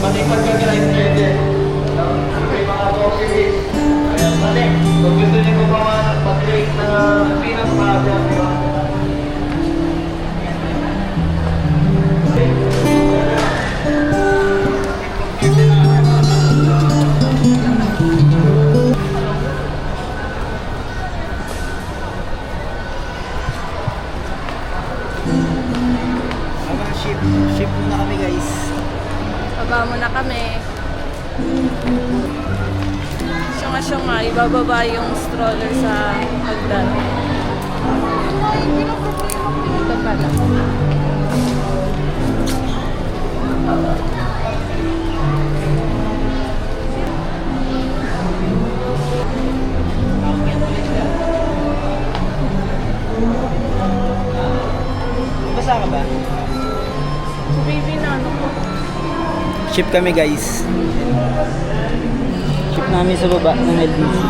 Pati pagka-grind pwede. May mga coffee base. Ayan, pati. Kung gusto niyo gumawa ng pag-rate na peanut butter, di ba? Ship muna kami guys. Baba muna kami. Syunga-syunga, ibababa yung stroller sa hagdan. Ito pala. Basa ka ba? So baby na ano ko. Ship kami guys. Ship namin sa baba ng LBC.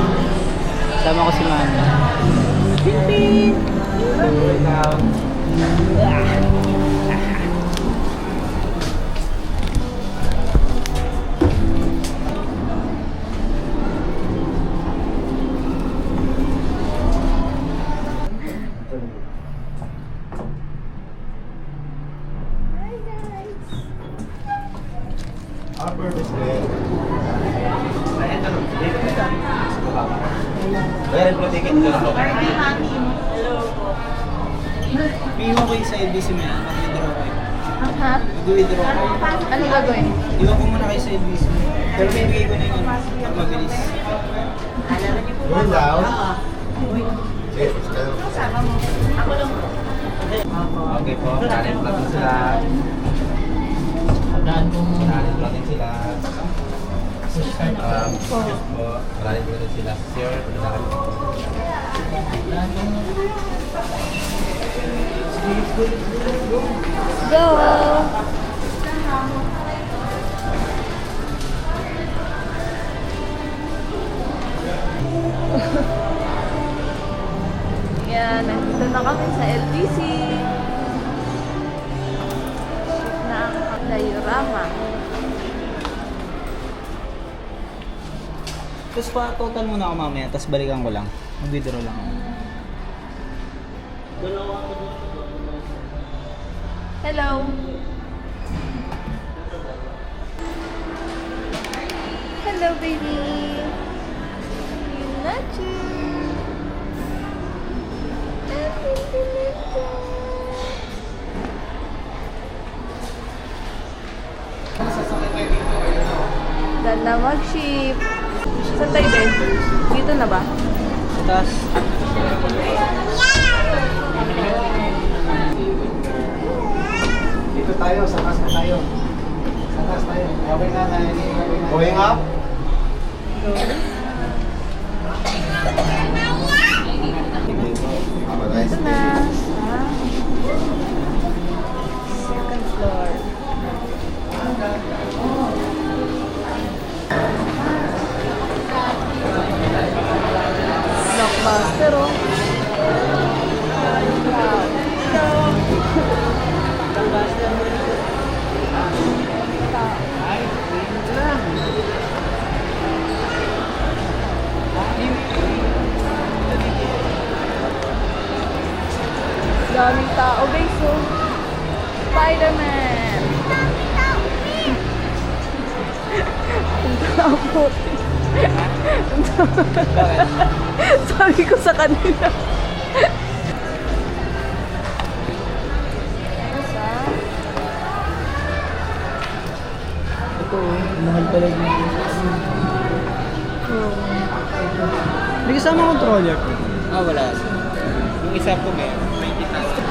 Sama ko si Mami. Pimpin! Meron po ticket doon po. Piwa ko yung sa LBC mo yan. Mag-withdraw ko yun. Ha? Mag-withdraw ko. Ano gagawin? Iwan ko muna kayo sa LBC. Pero may bigay ko na yun. Pag mabilis. Going down? Okay po, kanin platin sila. Kanin platin sila. Po, kanin platin sila. Sir, Go! Yan, nandito na kami sa LBC. Ship na ang diorama. Tapos pa total muna ako mamaya. Tapos balikan ko lang. Mag-withdraw lang ako. Hello! Hello, baby! You nacho! Dan na mag-ship. Saan tayo din? Dito na ba? Sa taas. Dito tayo, sa taas na tayo. Sa taas tayo. Okay na, going up? Ito na. Second floor. Blockbuster, oh. Daming tao, guys, oh. Spider-Man! Ang tao. Sabi ko sa kanila. Ito, mahal pala yung... May kasama controller. Ah, wala. Yung isa po may 20,000.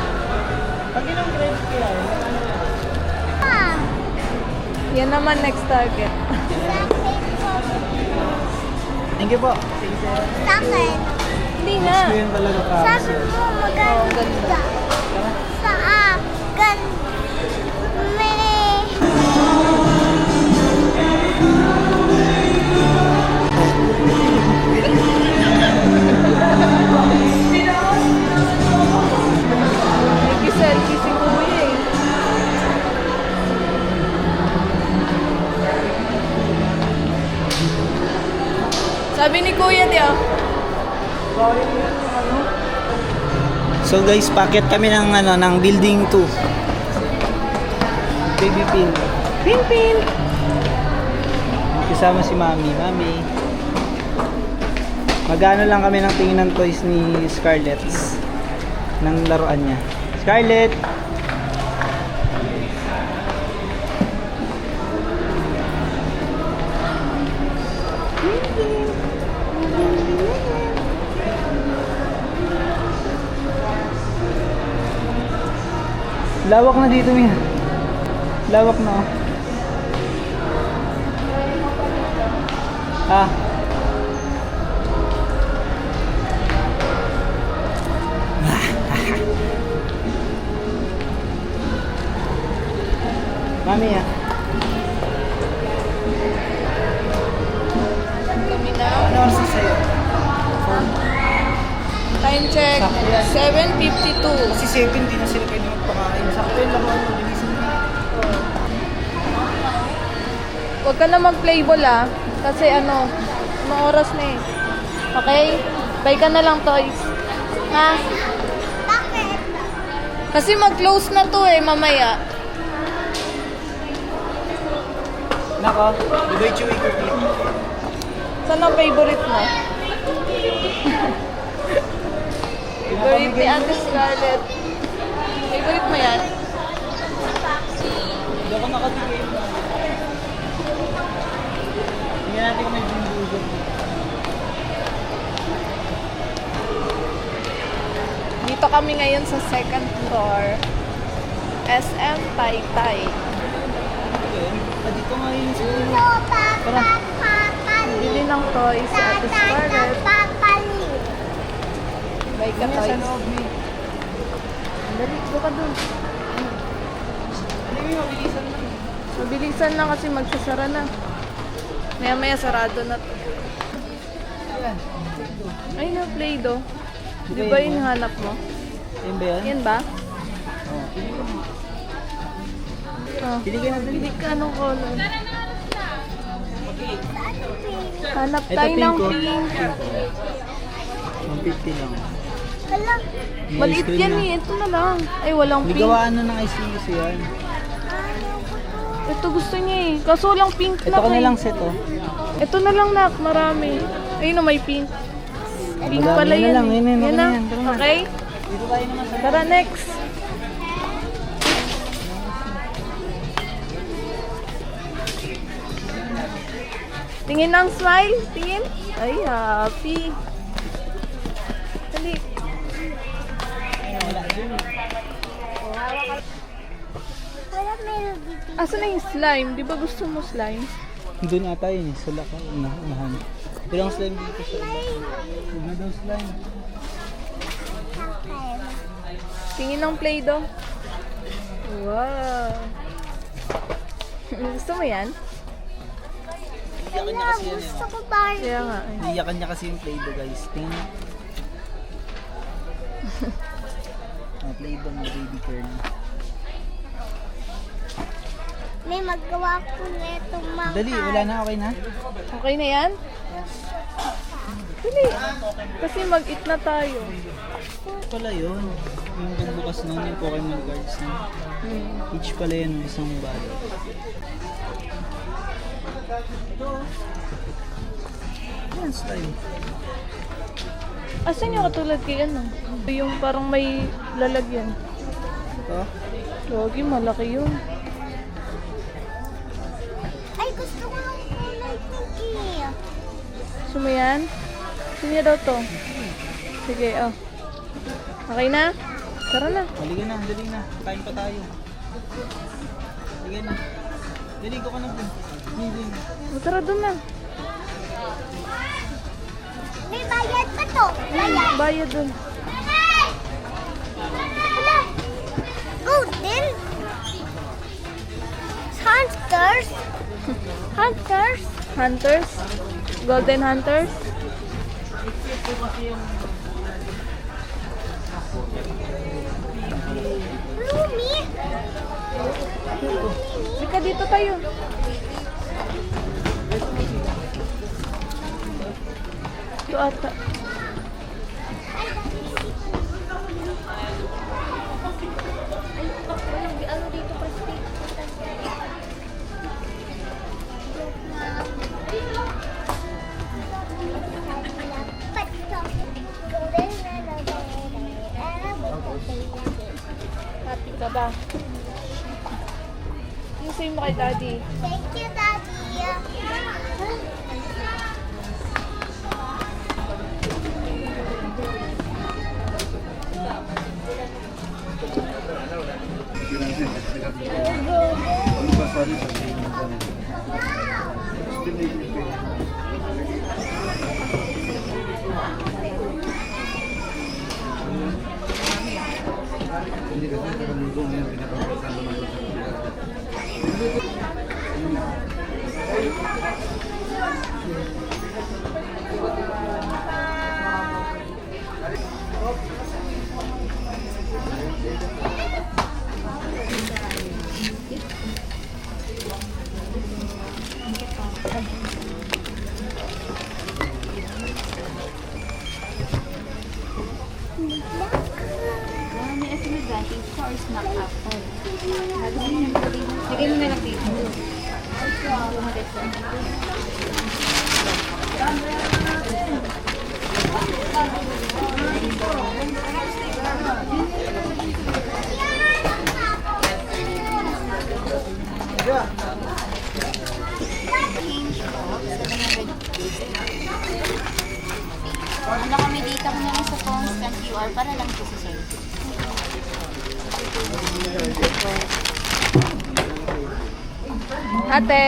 Pag ilang grades kaya yun? Yan naman next target. Thank you po. Bakit? Hindi na. Gusto yun talaga pa. Sabi mo maganda. Sa akin. May... Nag-selfie si Kuya. Sabi ni Kuya, di ah. So guys, packet kami ng building 2. Baby pin. Pin. Kasama si Mami. Mami. Magano lang kami ng tingin ng toys ni Scarlett. Ng laruan niya. Scarlett! Lawak na dito, Mia. Lawak na, oh. Ah. Mami, ah. Kami na. Ano oras na sa'yo? Time check. 7:52. Kasi 7, di na sila pwede magpakain. Sakto yung laruan mo, bilisan mo. Huwag ka na mag-play ball ah. Kasi ano, anong oras na eh. Okay? Buy ka na lang toys. Ha? Bakit? Kasi mag-close na to eh, mamaya. Nako, iba'y chewy cookie. Saan ang favorite mo? Favorite ni Ate Scarlett. Favorite mo yan? Hindi ako nakatigay. Tingnan natin kung may bumbugan. Dito kami ngayon sa second floor. SM Taytay. Dito nga yun sa Sino papapali? Bili ng toys si Ate Scarlett. Papali. Buy ka Ano sa toys. loob, May? Dali, go ka dun. Ano yung mabilisan lang? Mabilisan lang kasi magsasara na. Maya-maya sarado na to. Ayan. Ay na, Play-Doh. Di Di ba ba yun, yung hanap mo? Yan ba yan? Yan ba? Oo. Pili ka mo. Oh. Pili ka na dali. Pili ka anong color. Hanap Ito tayo ng pink, oh. pink. 150 lang. Wala. May Maliit ice cream yan na. eh. Ito na lang. Ay, walang May pink. gawaan na ng ICUC yan. Ito gusto niya eh. Kaso walang pink Ito na ka na lang set, oh. Ito na lang nak, marami. Ayun na, may pink. Pink Madami pala na yan lang, eh. yun na, Yan yun na. na yan. Tara na. Okay? Dito tayo naman sa Tara, next. Tingin ng smile. Tingin. Ay, happy. Dali. Wala meron dito. Asa na yung slime? Di ba gusto mo slime? Doon ata yun eh, sa laka, unahan. Ilang slime dito sa iba. Huwag na daw slime. Tingin ng Play-Doh. Wow. Gusto mo yan? Iyakan niya kasi yan Gusto ko Barbie. Kaya nga. eh. Iyakan niya kasi yung Play-Doh guys. Tingnan. Play-Doh ng baby girl. May magawa ko nito mga. Dali, wala na, okay na? Okay na yan? Dali. Kasi mag-eat na tayo. Pala yun. Yung pagbukas nun, yung Pokemon cards na. Each pala yun, isang balot. Yan, slime. Asan yung katulad kay ano? Yung parang may lalagyan. Ito? Lagi, malaki yun. Ay, gusto ko ng kulay pinky. Gusto mo yan? Gusto niya daw to. Sige, oh. Okay na? Tara na. Halika na, dali na. Kain pa tayo. Halika na. Dali ko ka na po. Dali. Tara doon na. May bayad pa to. Bayad. Bayad doon. Wala. Golden. Hunters. Hunters. Hunters? Golden Hunters? Lumi. Sika dito tayo. Ito ata. Ano dito pasti? Happy ka ba? Yung sa'yo mo kay daddy. Thank you, Daddy. May SMS advantage ka or snack app. Lagay mo na lang dito. Change box, 700 ano kami dito mo na lang sa phone, scan QR para lang po sa service. Ate!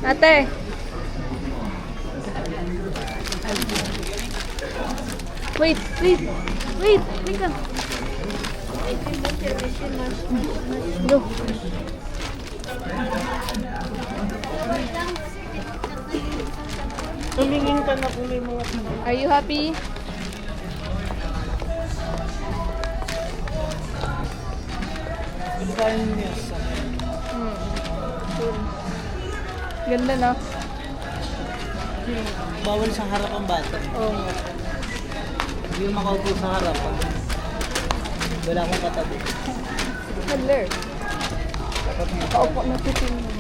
Ate! Wait! Wait! Wait! Wait ka! Go! Tumingin ka na kung may mga Are you happy? design niya sa Cool. Ganda na. bawal sa harap ang bata. Oo nga. Hindi yung makaupo sa harap. Wala akong katabi. Hello. Nakaupo na titin mo.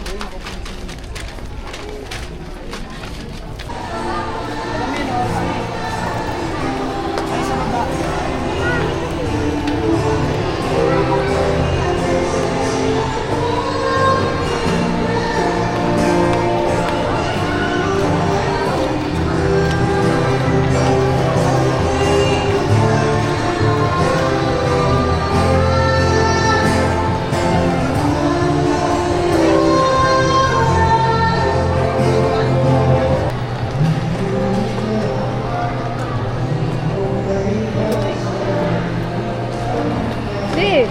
Si!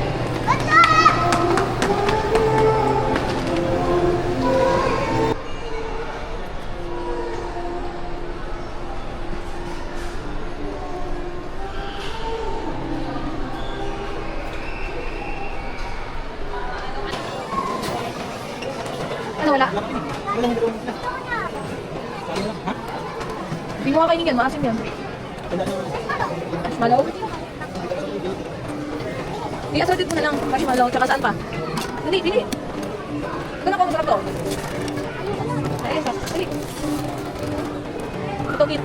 Ano wala? Hindi mo kakainin yan, maasim yan. Malaw? I-assorted mo na lang, marshmallow, tsaka saan pa? Dali, dali. Ito na po, masarap to. Ay, isa. Dali. Ito, Kit.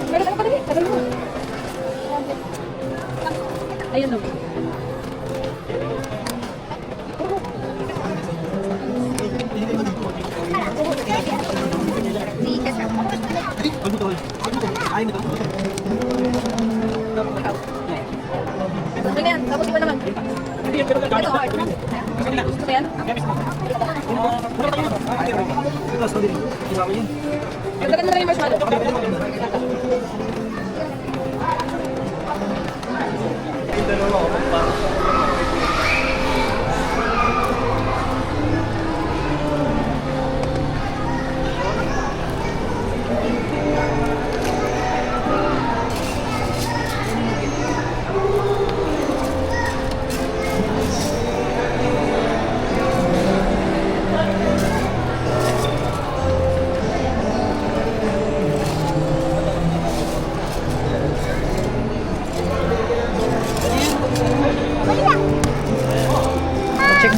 Meron ano pa dali? Tagal mo. Ayun, no. Ano yan? Tapos iba naman. Ito, hard. Gusto mo yan? Dagdagan mo na rin yung marshmallow.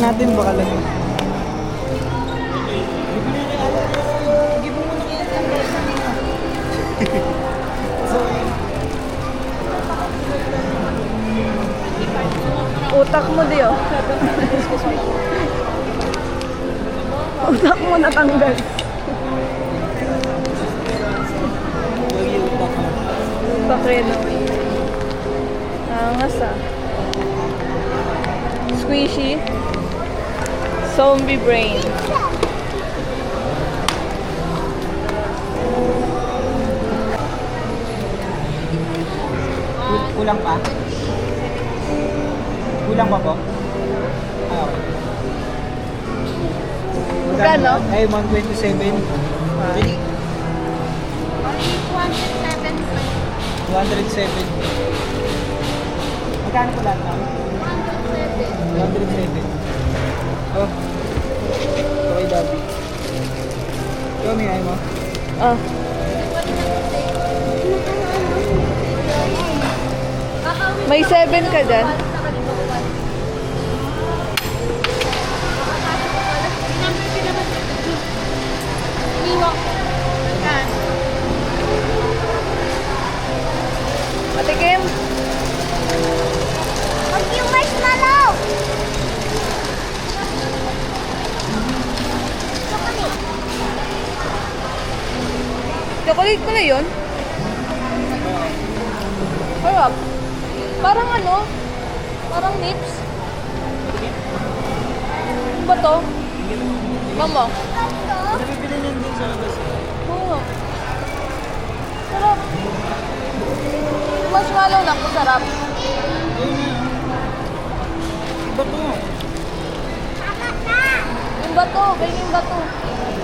natin, baka lang yun. Utak mo di oh. Utak mo natanggal. Utak rin oh. Angas ah. Squishy. Zombie brain. Kulang pa? Kulang pa po? Ah, okay. Magkano? Ay, 127. Really? 207. Magkano po lahat na? 107. Oh. Okay, Dobby. Ikaw, may ayaw mo? Ah. May 7 ka dyan? Patikim. Huwag yung marshmallow! Chocolate pala yun? Harap. Parang ano? Parang nips. Ano ba to? Mama. Nabibili niyan din sa labas. Oo. Sarap. Marshmallow lang, masarap. Iba to. Yung bato, ganyan yung bato.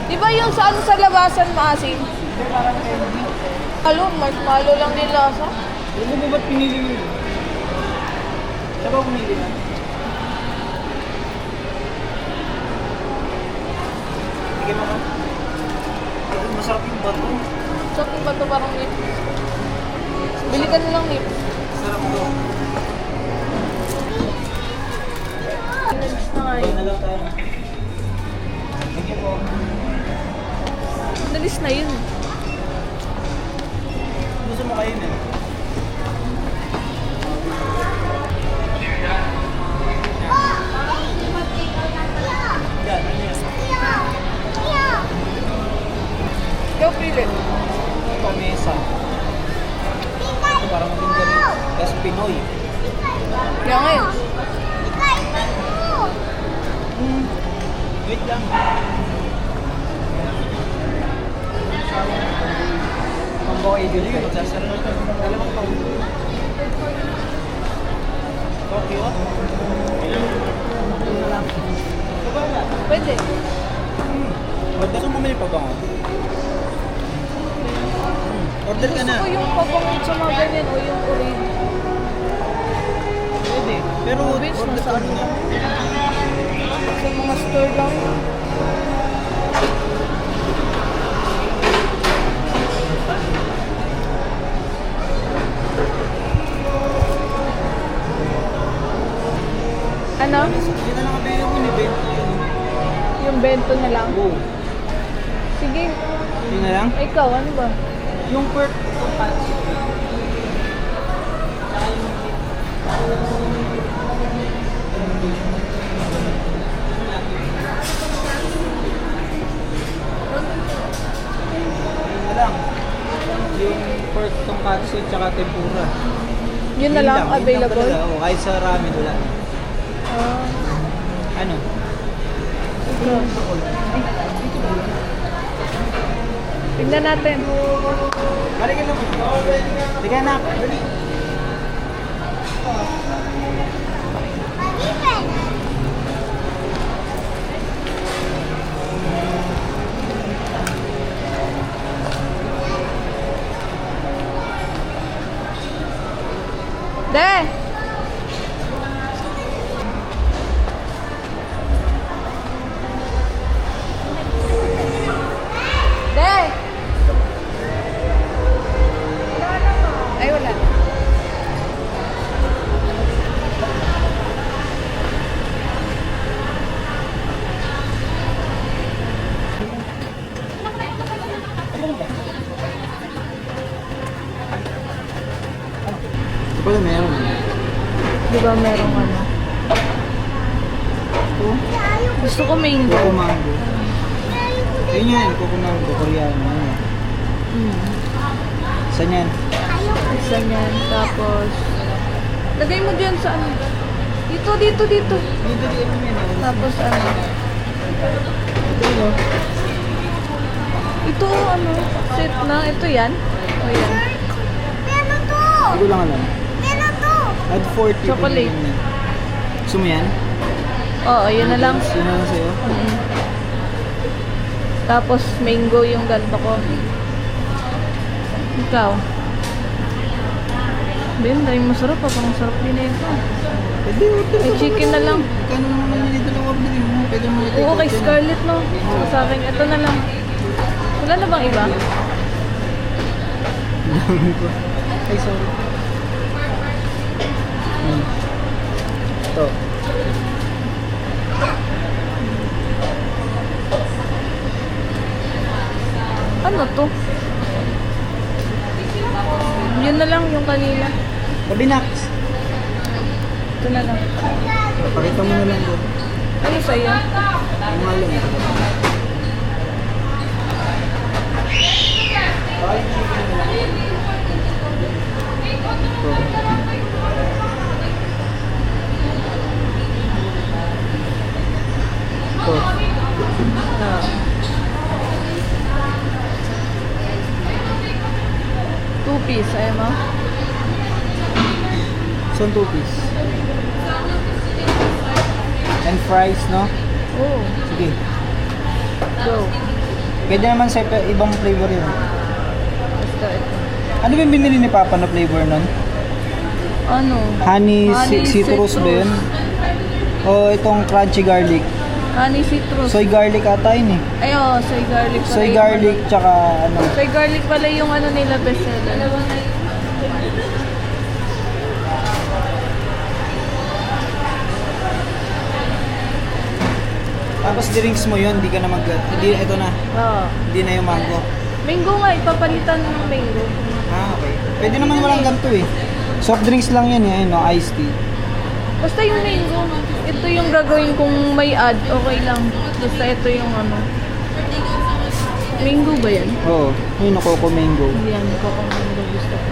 Di ba yung sa ano sa labasan maasim? Hindi, parang candy. Halo, marshmallow lang din lasa. Ano mo ba't pinili mo yun? Siya ba pumili na? Sige mo ka. Masarap yung bato. Sarap yung bato parang nips. Bili ka na lang nips. Sarap to. Nips na nga Ayun yun. na lang tayo. Thank you po. Nalis na yun. Gusto mo kayo na? Yan, ano yan? Ikaw pili. Ito, mesa. Ito parang maganda rin. Kasi Pinoy. Kaya ngayon. Wait lang. Pambawa idol yun. Magsasara na ito. Dalawang taon. Okay, what? Ito lang. Ito ba na? Pwede. Ba't gusto mo bumili pa ba ako? Order ka na. Gusto ko yung pabangon sa mga ganyan o yung orange. Pwede. Pero Vince, order ka na. Sa mga store lang. Ano? Hindi na lang kape yung in-event yun. Yung bento na lang. Oo. Sige. Yun na lang? Ikaw, ano ba? Yung perk yung patsi. Yun na lang. Yung pork tonkatsu tsaka tempura. Yun na lang Yun available? lang talaga. Oo, kahit sa ramen wala. Ah, Ano? ito. Tignan natin. Balik ka lang. Sige na. Dali. De! De! Ay, wala. Ito pala meron. Di ba merong ano? Ito. Gusto ko mango. Coco mango. Ayun yan, Coco mango, koreano. Ayun. Saan yan? Isa niyan. Tapos, lagay mo dyan sa ano. Dito. Dito, dito yan. Tapos ano. Ito yun. Ito ano. Set na. Ito yan. O yan. Meron to! Hindi ko lang alam. Meron to! Add 40. Chocolate. Gusto mo yan? Oo, yun na lang. Yun na lang sa'yo. Tapos mango yung ganto ko. Ikaw. Ben, dahil masarap pa. Pang sarap din na ito. Pwede, order Ay, ka chicken na lang. Kano naman nito lang orderin mo? Pwede mo ito. Oo, kay Scarlett no. Sa akin, ito na lang. Wala na bang iba? Ay, sorry. Ito. Ano to? Yun na lang yung kanina. Sabi Nax. Ito na lang. Pakita mo na lang doon. Ano sa'yo? Ang alam mo. Ito. Ah. 2-piece, ayaw mo? Saan 2-piece? And fries, no? Oo. Sige. Go. Pwede naman sa ibang flavor yun. Basta ito. Ano ba yung binili ni Papa na flavor nun? Ano? Honey, Honey citrus ba yun? O itong crunchy garlic? Honey citrus. Soy garlic ata yun eh. Ay, oo, soy garlic pala Soy yung garlic ano. tsaka ano. Soy garlic pala yung ano nila bestseller. Tapos drinks mo yun, hindi ka na hindi, ito na. Oo. Hindi na yung mango. Mango nga, ipapalitan ng mango. Ah, okay. Pwede naman walang ganito eh. Soft drinks lang yan eh, no? Iced tea. Basta yung mango, ito yung gagawin kung may add, okay lang. Basta ito yung ano. Mango ba yan? Oo. Yun, Coco mango. Yan, coco mango gusto ko.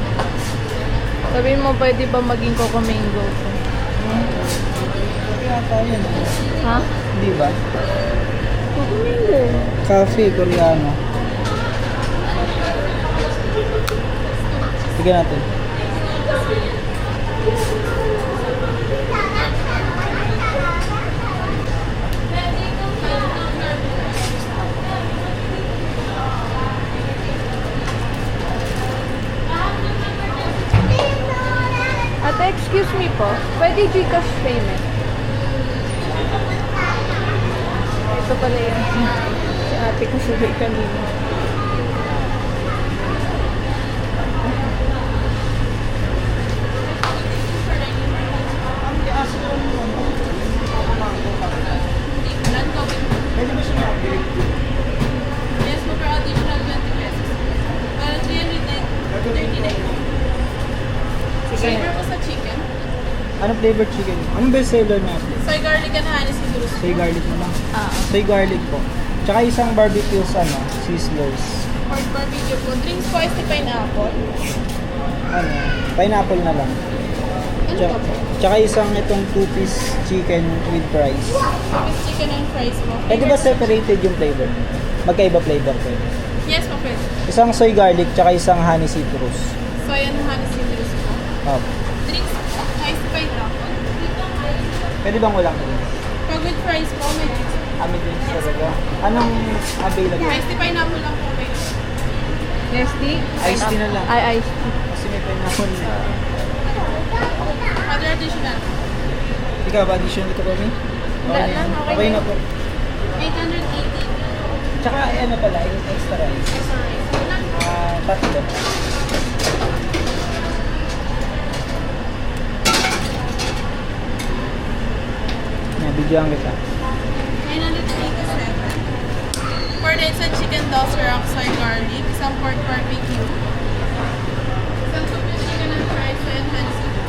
Sabihin mo, pwede ba maging coco mango? Kaya ata yun. Ha? Hindi ba? Coco mango. Cafe, koreano. Tignan natin. Ate, excuse me po. Pwede Gcash payment? Ito pala yan. Si ate ko sabay kanina. Pwede ba siya ma-upgrade? Yes, po, per additional 20 pesos. 339. Flavor po sa chicken. Anong flavor chicken? Anong best seller natin? Soy garlic and honey citrus. Soy garlic mo lang. Ah. Soy garlic po. Tsaka isang barbecue sizzlers. Pork barbecue po. Drinks po is the pineapple. Ano? Pineapple na lang. Ano Tsaka, pa po? tsaka isang itong 2-piece chicken with fries. With chicken and fries po. Pwede ba separated yung flavor? Magkaiba flavor po. Yes po, pwede. Isang soy garlic tsaka isang honey citrus. Soy and honey citrus po. Oh. Drinks po. Iced pineapple. Pwede bang walang drinks? Pag with fries po, may drinks. Ami drinks talaga. Anong available? Iced pineapple lang po kayo. Yes, tea? Iced tea na lang. Ay, iced tea. Kasi may pineapple na. Other additional. Ikaw ba addition dito kami? Wala na, okay Okay na. na po. 880. Tsaka ano pala, yung extra rice. Extra rice. Wala. Tatlo. Nabigyan kita. 987. For the isang chicken dulce rock soy garlic, isang pork barbecue, isang soup with chicken and fries and honey citrus.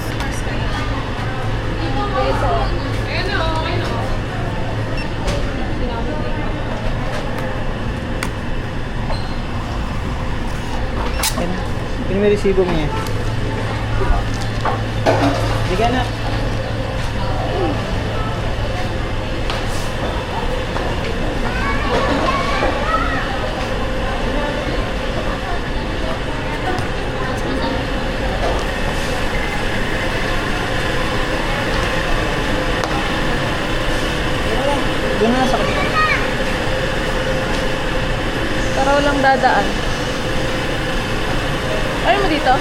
Yung may resibo mo niya. Sige na. Doon na sa kabila. Para walang dadaan. Ayaw mo dito?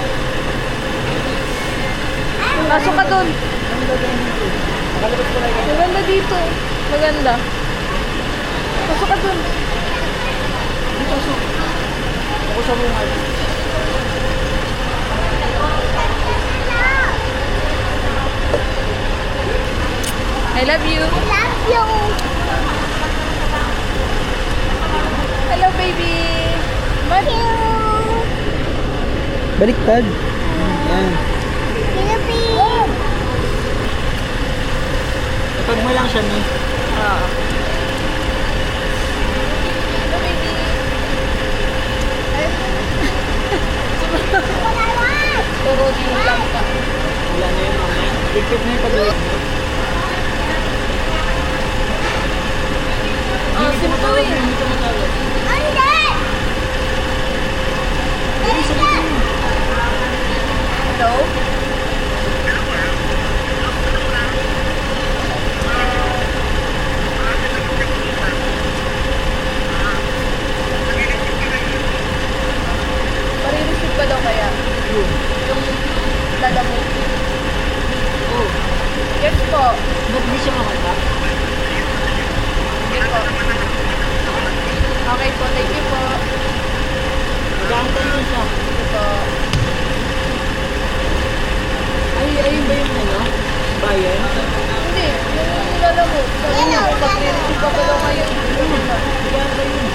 Pasok ka doon. Nakalabas ko lang ikaw. Maganda dito. Maganda. Pasok ka doon. Dito sa. Ako sa bunga. I love you. Love you. Hello, baby. Love you. Baliktad. Yan. Philippines. Kapag mo lang siya ni. Hello, baby. Puro din lang ka. Wala na yung mamay. Ligpit na yung pag-uwi. Oh, Hindi ka matawag. Hindi ka matawag. Andun. Hello? Pare-receive ka daw kaya? Yung dala mo. Oh. Yes po. Ba't di siya makanta? Hindi po. Okay po, thank you po. Mag-aantay din siya. Thank you po. Ayun ba yung ano? Bayan? Hindi, yung dala mo. Sabi niya, pag-receive ka pa daw kayo. Mag-aantay yun.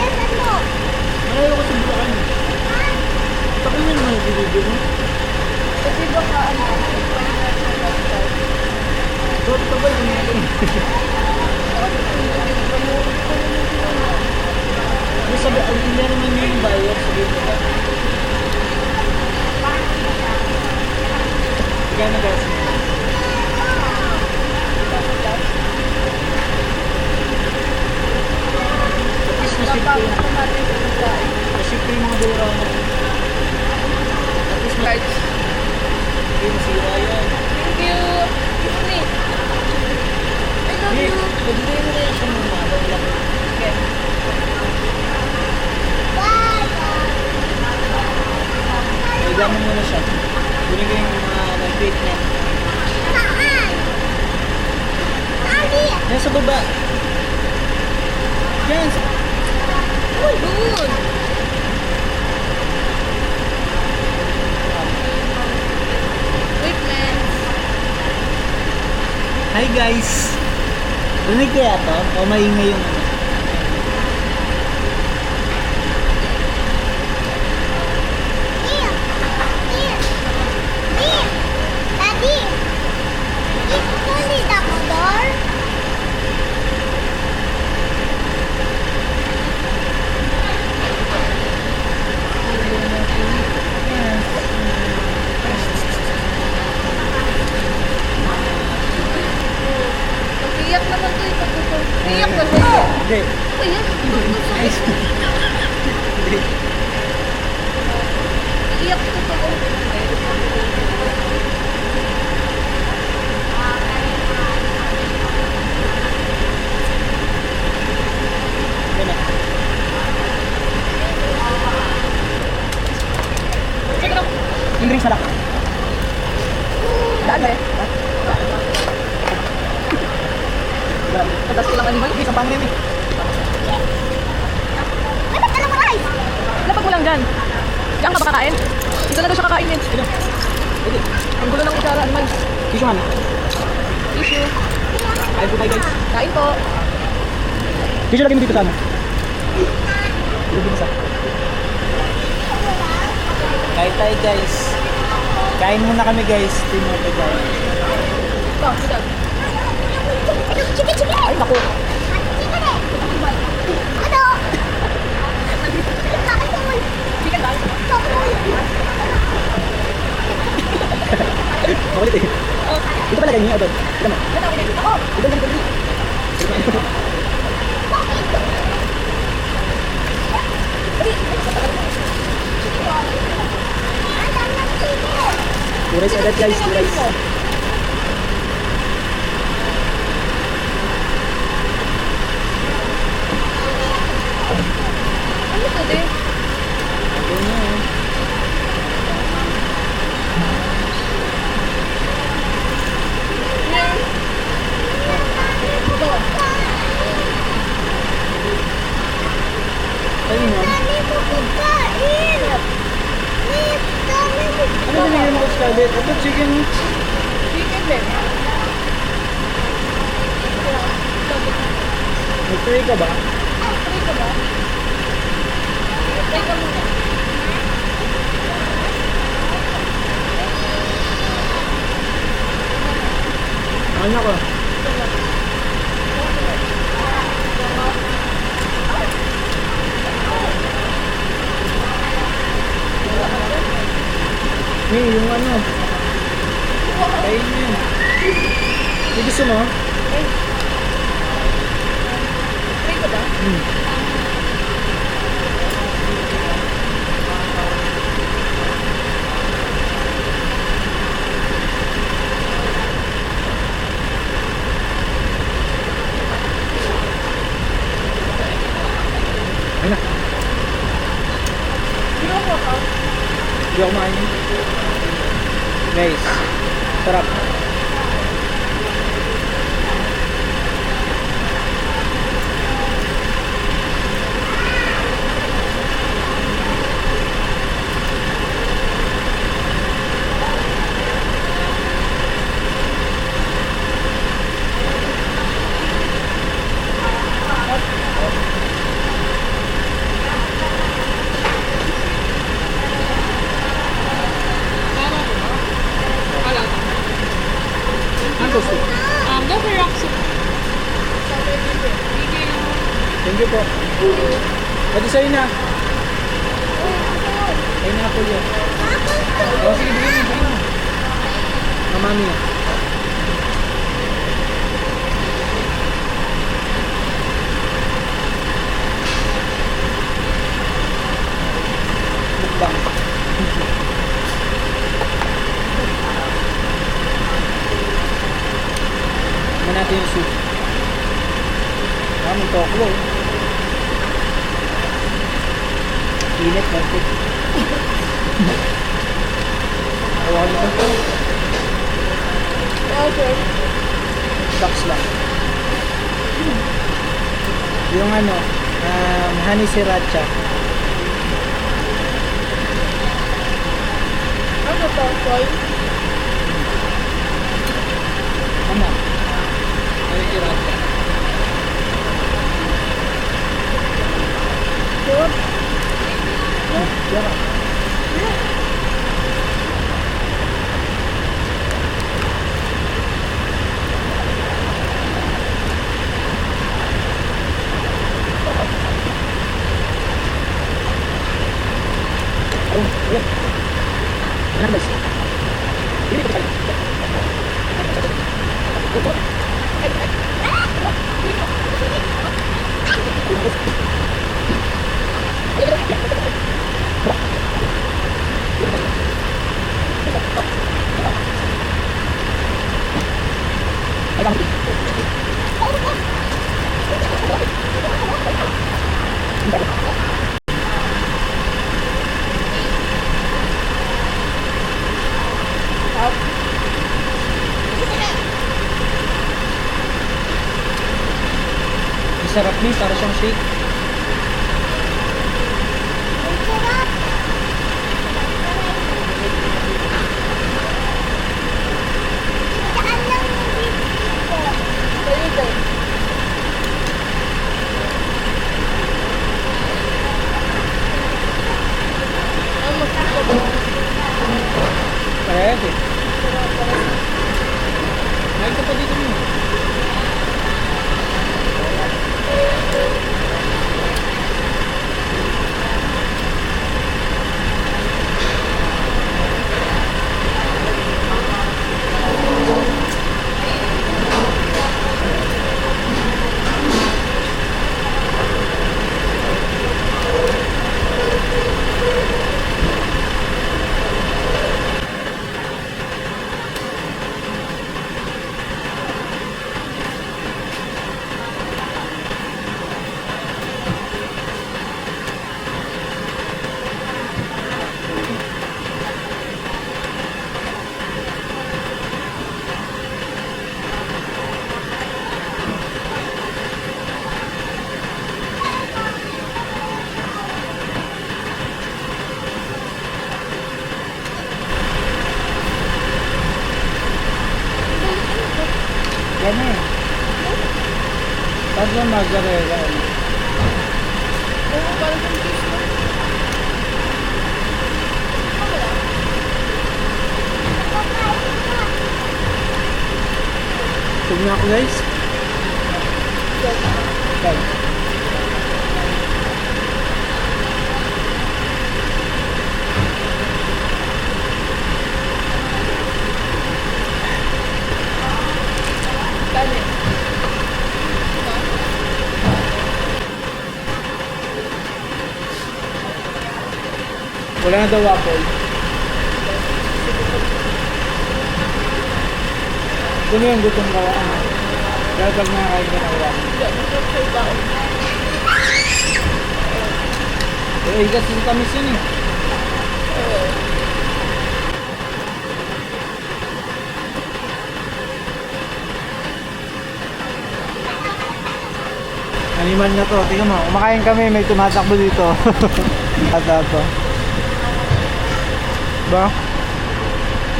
Malayo ko sa Bulacan. Pakinggan mo yung video mo. Kasi baka ano, Ba't ka ba yung mga sabi, hindi naman yung bayar, sabihin mo ba? Gano'n guys? At least nasip ko yung mga dura mo. At least cards. hindi nasira yan. Thank you. Kiss me. I love Hindi, you. pagdigay mo na yan siya ng mga lang. Okay. Nagdaman mo na siya. Binigay yung mga nag-treatment. Yan sa baba. Yan. Uy, good. Treatment. Hi guys. Rinig kaya to? O maingay yung ano? Daddy, it's fully Dumbledore. Pag-iyak naman to yung pagkuto. Iyak ka sa'yo. Hindi. Iyak. Ice cream. Hindi. Iyak ko to. Yan na. Yung drinks na lang. Daan eh. Patas ko lang animal. Hindi, sa pangin eh. Dapat ka lang rice. Lapag mo lang dyan. Diyan ka ba kakain? Dito na daw siya kakain eh. Ito. Ito. Ang gulo ng kutsara, animal. Tissue man. Issue. Kain po tayo guys. Kain po. Tissue lagi mo dito sa ano. Dito sa. Kain tayo guys. Kain muna kami guys. Team mo tayo. Ito, sila. Sige. Ay, naku. Sige. Ano? Bakit mo? Chicken Makulit eh. Ito pala ganyan, Odon. Ito mo. Ito lang, ito. Turais agad guys, turais. Ano to, de? Ayun mo. Dami mo pagkain. Dami mo. Ano binigay mo ko Scarlett? Ito chicken. Chicken din. Nag-pray ka ba? Pray ka ba? Pray ka muna. Ano ka? Yung ano. Kain mo yun. Yung gusto mo? Pray ka ba? Ayun na. Sino ko ka? Hindi ako kumain yun. Guys, sarap. Ano gusto? Go for rock soup. Thank you po. Pwede sa'yo na. Pineapple yun. O, sige, bigyan mo. Mamami na. Mukbang. Naman natin yung soup. May toklo. Init, perfect. Awal mo ito. Okay. Box lang. Yung ano, honey sriracha. Ano to, soy? Tama. Honey sriracha. Sarap. Oh, sarap. Oh, yeah. Ano ba siya? Hindi ko pala. Ay, bakit? Sarap niya, para siyang shake. Sa'yo din. Ano mas gusto mo? Parehas eh. Kain ka pa dito mo. Gani. Tatlo mozzarella. Oo, parang yung cheese mo. Wala. Tignan ako guys. Okay. Kani. Wala na daw waffle. Ito na yung gutom ka. Dahil pag nakakain ka ng waffle. Eh, kasi tamis yun eh. Animal na to. Tingnan mo, kumakain kami, may tumatakbo dito. Ata to. Ba?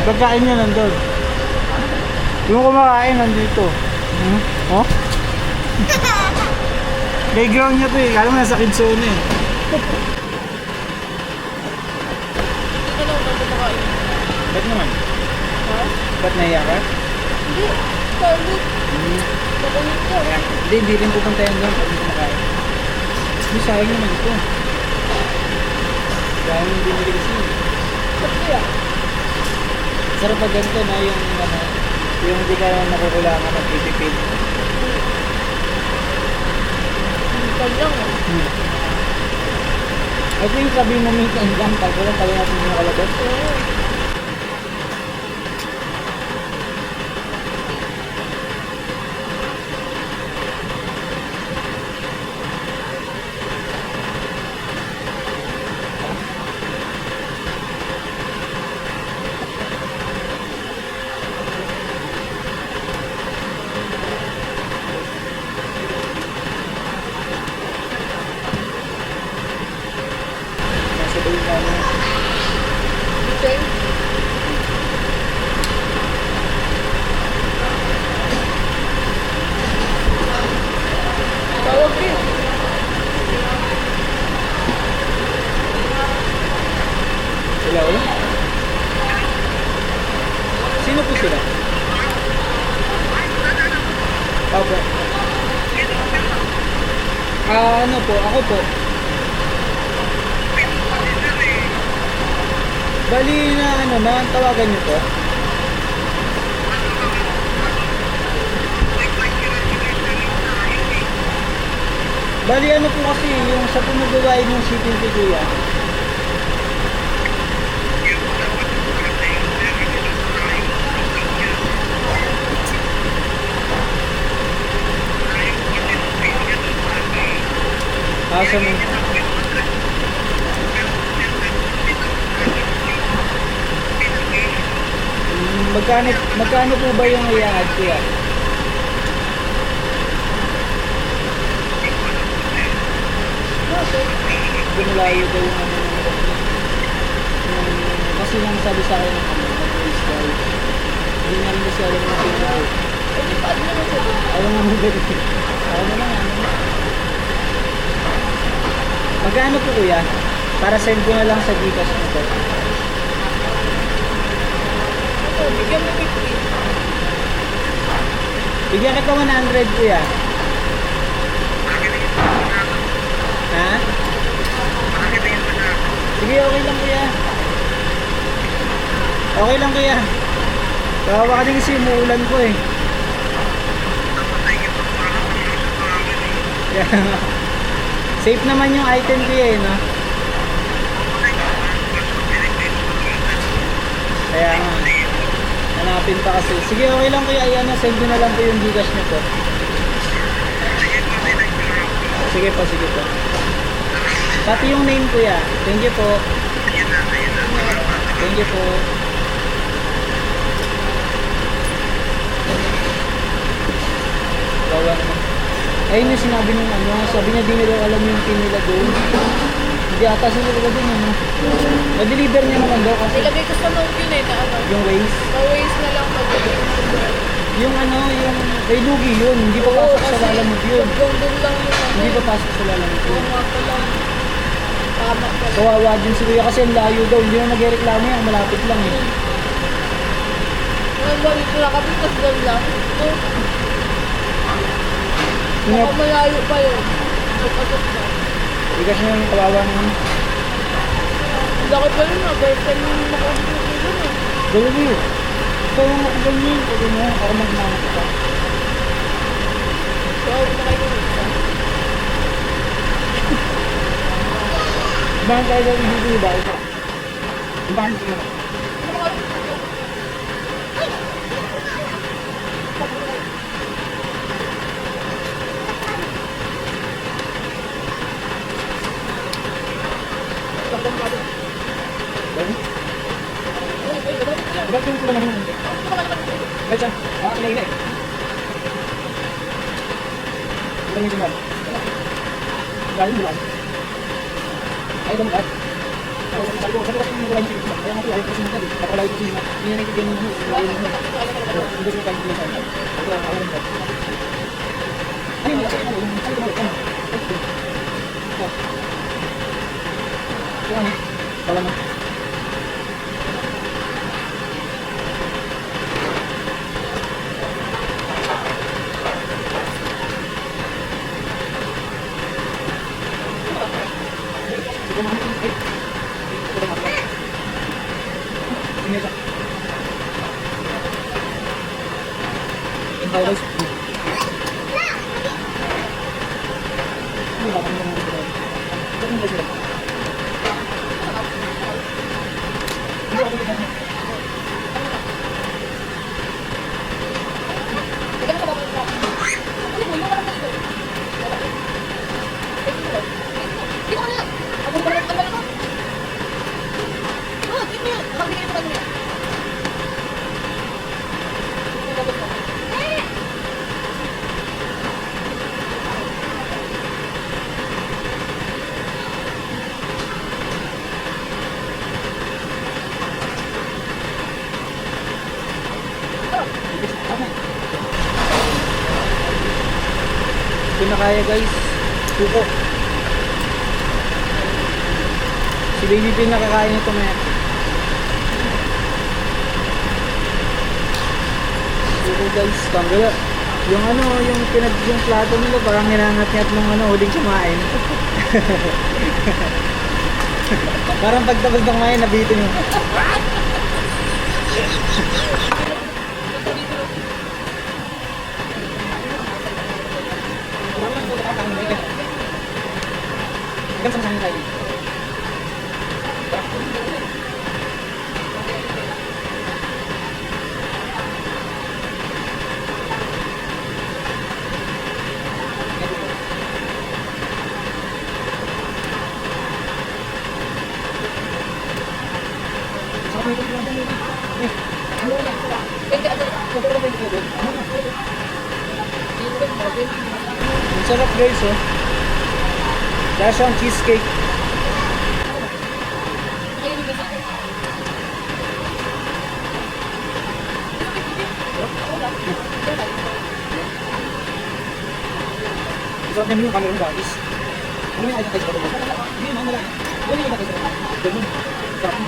Pagkain niya nandun. Yung kumakain nandito. Hmm? Oh? Playground niya to eh. Kala mo nasa kids zone eh. Ano ba kumakain? Ba't naman? Ha? Ba't naiya ka? Hindi. Solid. Makulit ko. Hindi rin pupunta yan doon pag hindi kumakain. Hindi sayang naman ito. Sayang yung binili kasi. Ba't kaya? Sarap pag ganito na yung ano, yung hindi ka nakukulangan ng titipid. Minsan lang eh. I think sabihin mo minsan lang, pag walang tayo natin yung nakalabas. Nasa balik na ano. Okay. Tawag din. Sila ulo? Sino po sila? Opo. Ano po? Ako po. Bali na ano na, tawagan niyo po. Bali ano po kasi, yung sa pinagawain ng shipping ko kuya. Sa mga... Magkano po ba yung i-add kuya? Dumalayo daw yung ano kasi nang sabi sa akin ng ano, mag-raise daw. Hindi na rin kasi alam na sino. Hindi pa naman siya doon. Ayaw nga mo ganito. Ayaw na lang ano. Magkano po kuya? Para send ko na lang sa Gcash mo po. Ito, bigyan mo 50. Bigyan kita 100 kuya. Ha? Sige, okay lang kuya. Okay lang kuya. Kawawa ka din kasi umuulan ko eh. Kaya nga. Safe naman yung item kuya eh, no? Kaya nga. Hanapin pa kasi. Sige, okay lang kuya. Ayan na, send ko na lang po yung Gcash niyo po. Sige po, sige po. Pati yung name kuya. Thank you po. Thank you po. Bawa naman. Ayun yung sinabi nung ano, sabi niya di nila alam yung pin nila doon. Hindi ata sila talaga doon ano. Na-deliver niya naman daw kasi Nilagay ko sa note yun eh, na ano. yung waste. Always na lang mag Yung ano, yung kay Lugi yun, hindi pa pasok sa lalamog yun. Doon lang yung ano. Hindi pa pasok sa lalamog Oo yun. nga pala. Tama pala. Kawawa din si Kuya kasi ang layo daw, hindi na nagreklamo yan, malapit lang eh. Ngayon balik na kami, tas doon lang. So, baka malayo pa yun. Pasok na. Hindi kasi yung kawawa naman. Ang laki pa rin ah, birthday yung makausap ko dun eh. Lugi, ikaw yung makaganyan, pwede mo, ako magmamit ka. So, kumakain ko isa. Bakit tayo daw dito ba? Bakit tayo? Bakit yung kulang naman? Bakit siya? Kinain eh. Kulang yung kulang. Galing bulan. Ay, dami ka. Sabi ko, yung kulang yung kulang. Kaya nga po, ayaw ko siya magkali. Kapalay ko siya. Hindi na nagiging mo. Hindi siya kain kulang. Ito ang alam ko. Ano yung mga? Ano yung mga? Ito ano? Pala mo. Ito na kaya guys, suko. Si Baby Pin nakakain ito na yan. Suko guys, tanggala. Yung ano, yung plato nila parang nilangat-ngat nung ano, huling kumain. Parang pagtapos ng kumain, nabitin yung... Hanggang sa masangin tayo. Ang sarap guys oh. Dahil siyang cheesecake. Sarap namin yung camera guys. Ano yung ayos kayo? Hindi naman nila. Ano yung ayos kayo? Ganun. Sarap.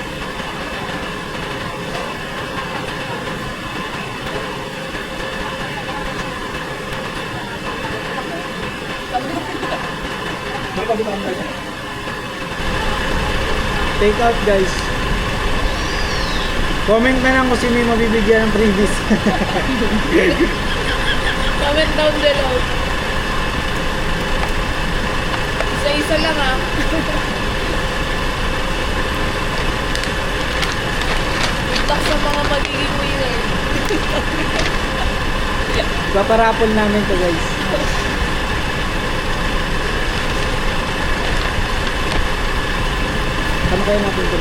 Take out guys. Comment na lang kung sino yung mabibigyan ng freebies. Comment down below. Isa-isa lang ah. Good luck sa mga magiging winner. Paparapol namin to guys. Ano kaya natin ito?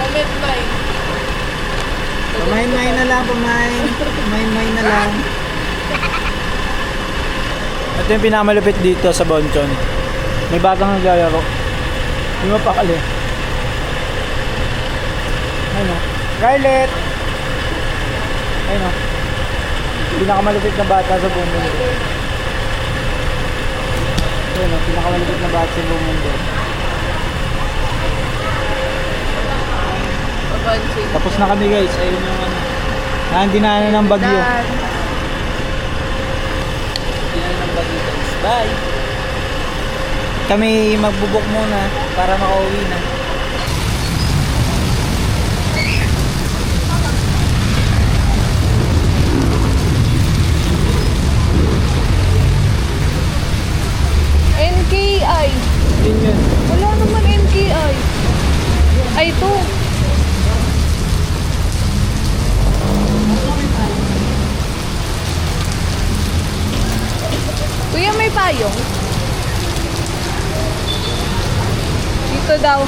Comment mine. Pamain-main na lang, pamain-main na lang. Ito yung pinamalupit dito sa Bonchon. May batang naglalaro. Hindi mapakali. Ayun o. Scarlett! Ayun o. Pinakamalupit na bata sa buong mundo. Ayun o, pinakamalupit na bata sa buong mundo. Papansin. Tapos na kami guys, ayun yung ano. Dinaanan ng bagyo. Dan. Dinaanan ng bagyo guys. Bye! Kami magbubok muna para makauwi na. NKI. Yun yun. Wala naman NKI. Ay, ito. Kuya, may payong? Dito daw.